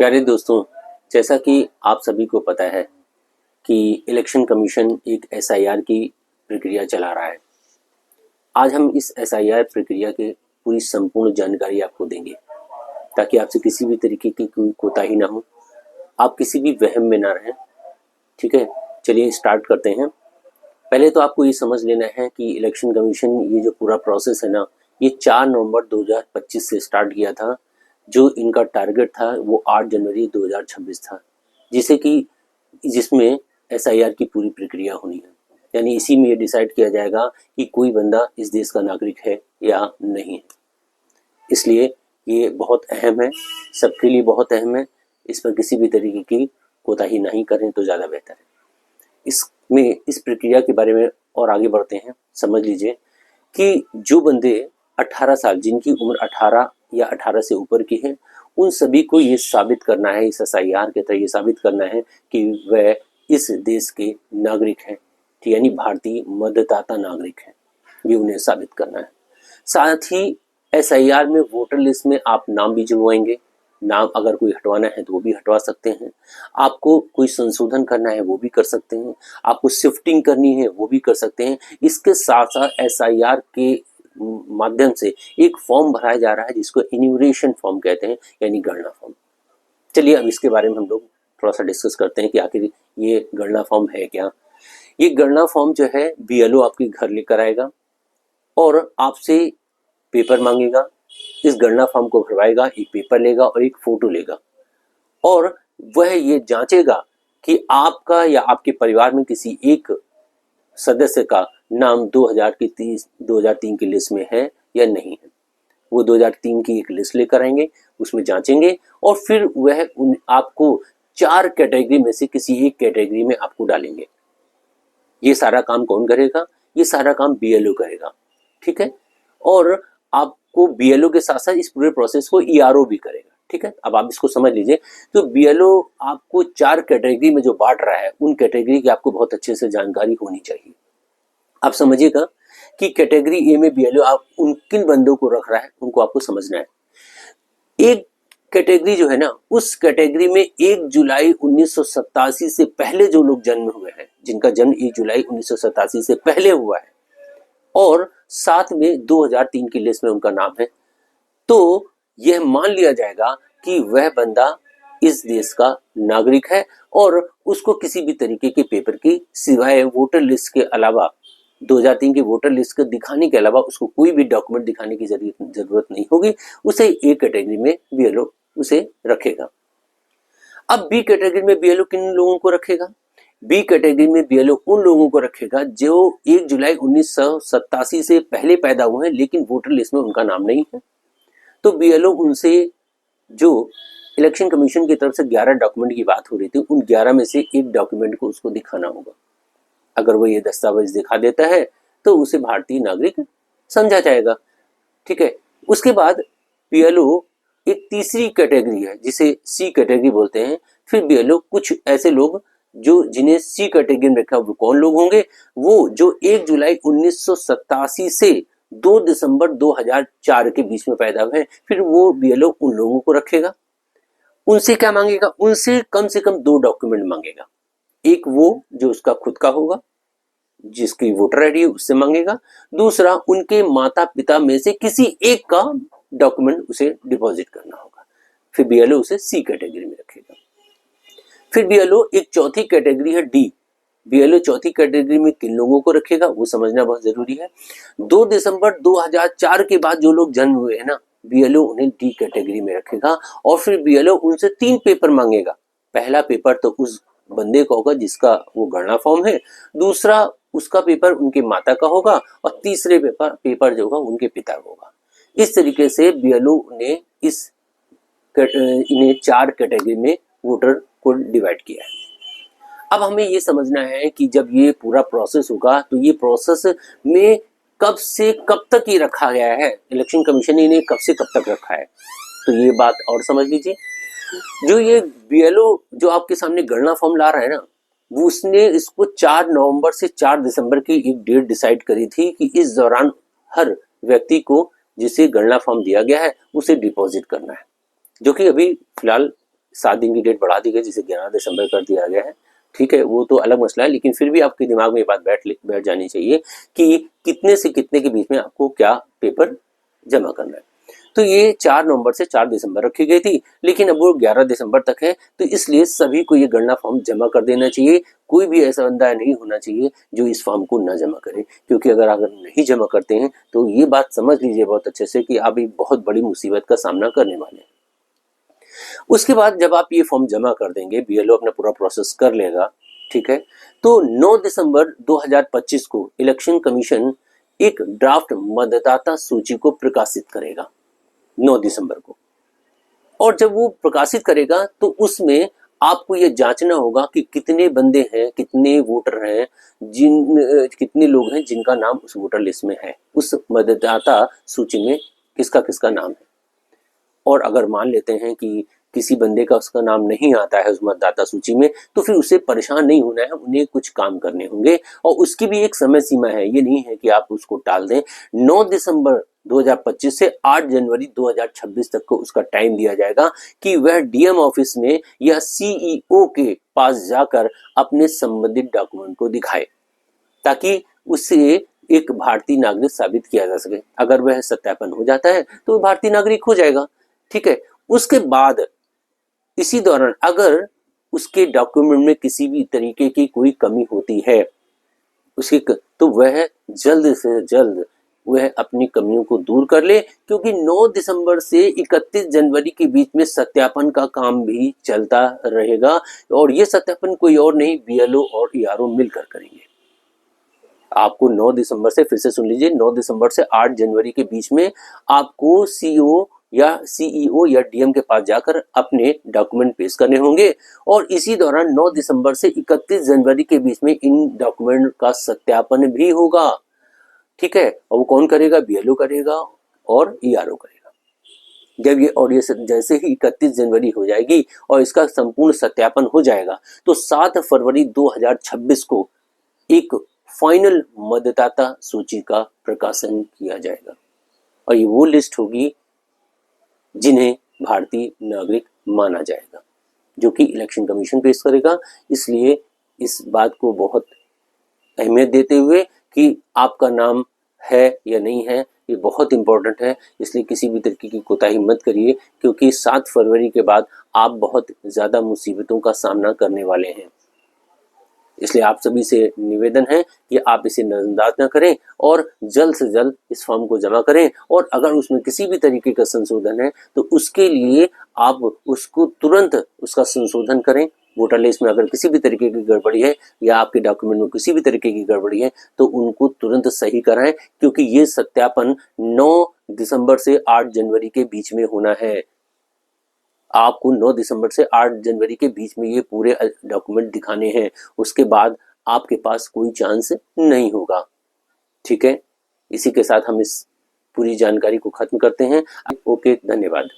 प्यारे दोस्तों, जैसा कि आप सभी को पता है कि इलेक्शन कमीशन एक एसआईआर की प्रक्रिया चला रहा है। आज हम इस एसआईआर प्रक्रिया के पूरी संपूर्ण जानकारी आपको देंगे ताकि आपसे किसी भी तरीके की कोई कोताही ना हो, आप किसी भी वहम में ना रहें। ठीक है, चलिए स्टार्ट करते हैं। पहले तो आपको ये समझ लेना है कि इलेक्शन कमीशन ये जो पूरा प्रोसेस है ना, ये 4 नवंबर 2025 से स्टार्ट किया था। जो इनका टारगेट था वो 8 जनवरी 2026 था, जिसमें एसआईआर की पूरी प्रक्रिया होनी है। यानी इसी में ये डिसाइड किया जाएगा कि कोई बंदा इस देश का नागरिक है या नहीं है। इसलिए ये बहुत अहम है, सबके लिए बहुत अहम है। इस पर किसी भी तरीके की कोताही नहीं करें तो ज़्यादा बेहतर है। इस प्रक्रिया के बारे में और आगे बढ़ते हैं। समझ लीजिए कि जो बंदे 18 साल, जिनकी उम्र 18 या 18 से ऊपर की है, उन सभी को ये साबित करना है, इस एसआईआर के तहत ये साबित करना है कि वह इस देश के नागरिक हैं, यानी भारतीय मतदाता नागरिक हैं। ये उन्हें साबित करना है। साथ ही एसआईआर में वोटर लिस्ट में आप नाम भी जुड़वाएंगे। नाम अगर कोई हटवाना है तो वो भी हटवा सकते हैं। आपको कोई संशोधन करना है वो भी कर सकते हैं। आपको शिफ्टिंग करनी है वो भी कर सकते हैं। इसके साथ साथ एसआईआर के माध्यम से एक फॉर्म भराया जा रहा है जिसको इन्यूमरेशन फॉर्म कहते हैं, यानी गणना फॉर्म। चलिए अब इसके बारे में हम लोग थोड़ा सा डिस्कस करते हैं कि आखिर ये गणना फॉर्म है क्या। ये गणना फॉर्म जो है बीएलओ आपके घर लेकर आएगा और आपसे पेपर मांगेगा। इस गणना फॉर्म को भरवाएगा, एक पेपर लेगा और एक फोटो लेगा और वह ये जांचेगा कि आपका या आपके परिवार में किसी एक सदस्य का नाम 2003 की लिस्ट में है या नहीं है। वो 2003 की एक लिस्ट लेकर आएंगे, उसमें जांचेंगे और फिर वह आपको 4 कैटेगरी में से किसी एक कैटेगरी में आपको डालेंगे। ये सारा काम कौन करेगा? ये सारा काम बीएलओ करेगा। ठीक है, और आपको बीएलओ के साथ साथ इस पूरे प्रोसेस को ईआरओ भी करेगा। ठीक है, अब आप इसको समझ लीजिए। तो बीएलओ आपको 4 कैटेगरी में जो बांट रहा है, उन कैटेगरी की आपको बहुत अच्छे से जानकारी होनी चाहिए। आप समझिएगा कि कैटेगरी ए में बीएलओ आप उन किन बंदों को रख रहा है, उनको आपको समझना है। एक कैटेगरी जो है ना, उस कैटेगरी में 1 जुलाई 1987 से पहले जो लोग जन्म हुए हैं, जिनका जन्म 1 जुलाई 1987 से पहले हुआ है और साथ में 2003 की लिस्ट में उनका नाम है, तो यह मान लिया जाएगा कि वह बंदा इस देश का नागरिक है और उसको किसी भी तरीके के पेपर की सिवाय वोटर लिस्ट के अलावा, 2003 की वोटर लिस्ट को दिखाने के अलावा उसको कोई भी डॉक्यूमेंट दिखाने की जरूरत नहीं होगी। उसे ए कैटेगरी में बीएलओ उसे रखेगा। अब बी कैटेगरी में बीएलओ किन लोगों को रखेगा? बी कैटेगरी में बीएलओ उन लोगों को रखेगा जो 1 जुलाई 1987 से पहले पैदा हुए हैं लेकिन वोटर लिस्ट में उनका नाम नहीं है। तो बीएलओ उनसे, जो इलेक्शन कमीशन की तरफ से 11 डॉक्यूमेंट की बात हो रही थी, उन 11 में से एक डॉक्यूमेंट को उसको दिखाना होगा। अगर वो ये दस्तावेज दिखा देता है तो उसे भारतीय नागरिक समझा जाएगा। ठीक है, उसके बाद बीएलओ एक तीसरी कैटेगरी है जिसे सी कैटेगरी बोलते हैं। फिर बीएलओ कुछ ऐसे लोग जो जिन्हें सी कैटेगरी में रखा, वो कौन लोग होंगे? वो जो 1 जुलाई 1987 से 2 दिसंबर 2004 के बीच में पैदा हुए हैं। फिर वो बीएलओ उन लोगों को रखेगा। उनसे क्या मांगेगा? उनसे कम से कम 2 डॉक्यूमेंट मांगेगा। एक वो जो उसका खुद का होगा, जिसकी वोटर आईडी है, उससे मांगेगा। दूसरा उनके माता पिता में से किसी एक का डॉक्यूमेंट उसे डिपॉजिट करना होगा। फिर बीएलओ उसे सी कैटेगरी में रखेगा। फिर बीएलओ एक चौथी कैटेगरी है डी। बीएलओ चौथी कैटेगरी में किन लोगों को रखेगा वो समझना बहुत जरूरी है। 2 दिसंबर 2004 के बाद जो लोग जन्म हुए हैं ना, बीएलओ उन्हें डी कैटेगरी में रखेगा और फिर बीएलओ उनसे 3 पेपर मांगेगा। पहला पेपर तो उस बंदे का होगा जिसका वो गणना फॉर्म है, दूसरा उसका पेपर उनके माता का होगा और तीसरे पेपर जो होगा उनके पिता का होगा। इस तरीके से बीएलओ ने इन्हें 4 कैटेगरी में वोटर को डिवाइड किया है। अब हमें ये समझना है कि जब ये पूरा प्रोसेस होगा तो ये प्रोसेस में कब से कब तक ये रखा गया है, इलेक्शन कमीशन ने इन्हें कब से कब तक रखा है, तो ये बात और समझ लीजिए। जो ये बीएलओ जो आपके सामने गणना फॉर्म ला रहा है ना, वो उसने इसको 4 नवंबर से 4 दिसंबर की एक डेट डिसाइड करी थी कि इस दौरान हर व्यक्ति को जिसे गणना फॉर्म दिया गया है उसे डिपॉजिट करना है, जो कि अभी फिलहाल 7 दिन की डेट बढ़ा दी गई, जिसे 11 दिसंबर कर दिया गया है। ठीक है, वो तो अलग मसला है, लेकिन फिर भी आपके दिमाग में ये बात बैठ जानी चाहिए कि कितने से कितने के बीच में आपको क्या पेपर जमा करना है। तो ये 4 नवंबर से 4 दिसंबर रखी गई थी, लेकिन अब वो 11 दिसंबर तक है, तो इसलिए सभी को ये गणना फॉर्म जमा कर देना चाहिए। कोई भी ऐसा बंदा नहीं होना चाहिए जो इस फॉर्म को ना जमा करे, क्योंकि अगर नहीं जमा करते हैं तो ये बात समझ लीजिए बहुत अच्छे से कि आप एक बहुत बड़ी मुसीबत का सामना करने वाले हैं। उसके बाद जब आप ये फॉर्म जमा कर देंगे, बीएलओ अपना पूरा प्रोसेस कर लेगा, ठीक है, तो 9 दिसंबर 2025 को इलेक्शन कमीशन एक ड्राफ्ट मतदाता सूची को प्रकाशित करेगा 9 दिसंबर को। और जब वो प्रकाशित करेगा तो उसमें आपको ये जांचना होगा कि कितने बंदे हैं, कितने वोटर हैं, कितने लोग हैं जिनका नाम उस वोटर लिस्ट में है, उस मतदाता सूची में किसका किसका नाम है। और अगर मान लेते हैं कि किसी बंदे का उसका नाम नहीं आता है उस मतदाता सूची में, तो फिर उसे परेशान नहीं होना है, उन्हें कुछ काम करने होंगे और उसकी भी एक समय सीमा है। ये नहीं है कि आप उसको टाल दें। 9 दिसंबर 2025 से 8 जनवरी 2026 तक को उसका टाइम दिया जाएगा कि वह डीएम ऑफिस में या सीईओ के पास जाकर अपने संबंधित डॉक्यूमेंट को दिखाए, ताकि उससे एक भारतीय नागरिक साबित किया जा सके। अगर वह सत्यापन हो जाता है तो वह भारतीय नागरिक हो जाएगा। ठीक है, उसके बाद इसी दौरान अगर उसके डॉक्यूमेंट में किसी भी तरीके की कोई कमी होती है उसकी, तो वह जल्द से जल्द वह अपनी कमियों को दूर कर ले, क्योंकि 9 दिसंबर से 31 जनवरी के बीच में सत्यापन का काम भी चलता रहेगा और ये सत्यापन कोई और नहीं, बीएलओ और ईआरओ मिलकर करेंगे। आपको 9 दिसंबर से, फिर से सुन लीजिए, 9 दिसंबर से 8 जनवरी के बीच में आपको सीईओ या डीएम के पास जाकर अपने डॉक्यूमेंट पेश करने होंगे और इसी दौरान 9 दिसंबर से 31 जनवरी के बीच में इन डॉक्यूमेंट का सत्यापन भी होगा। ठीक है, और वो कौन करेगा? बीएलओ करेगा और ईआरओ करेगा। जब ये और ये जैसे ही 31 जनवरी हो जाएगी और इसका संपूर्ण सत्यापन हो जाएगा तो 7 फरवरी 2026 को एक फाइनल मतदाता सूची का प्रकाशन किया जाएगा और ये वो लिस्ट होगी जिन्हें भारतीय नागरिक माना जाएगा, जो कि इलेक्शन कमीशन पेश करेगा। इसलिए इस बात को बहुत अहमियत देते हुए कि आपका नाम है या नहीं है, ये बहुत इंपॉर्टेंट है। इसलिए किसी भी तरीके की कोताही मत करिए, क्योंकि 7 फरवरी के बाद आप बहुत ज़्यादा मुसीबतों का सामना करने वाले हैं। इसलिए आप सभी से निवेदन है कि आप इसे नजरअंदाज न करें और जल्द से जल्द इस फॉर्म को जमा करें और अगर उसमें किसी भी तरीके का संशोधन है तो उसके लिए आप उसको तुरंत उसका संशोधन करें। वोटर लिस्ट में अगर किसी भी तरीके की गड़बड़ी है या आपके डॉक्यूमेंट में किसी भी तरीके की गड़बड़ी है तो उनको तुरंत सही कराएं, क्योंकि ये सत्यापन 9 दिसंबर से 8 जनवरी के बीच में होना है। आपको 9 दिसंबर से 8 जनवरी के बीच में ये पूरे डॉक्यूमेंट दिखाने हैं, उसके बाद आपके पास कोई चांस नहीं होगा। ठीक है, इसी के साथ हम इस पूरी जानकारी को खत्म करते हैं। ओके, धन्यवाद।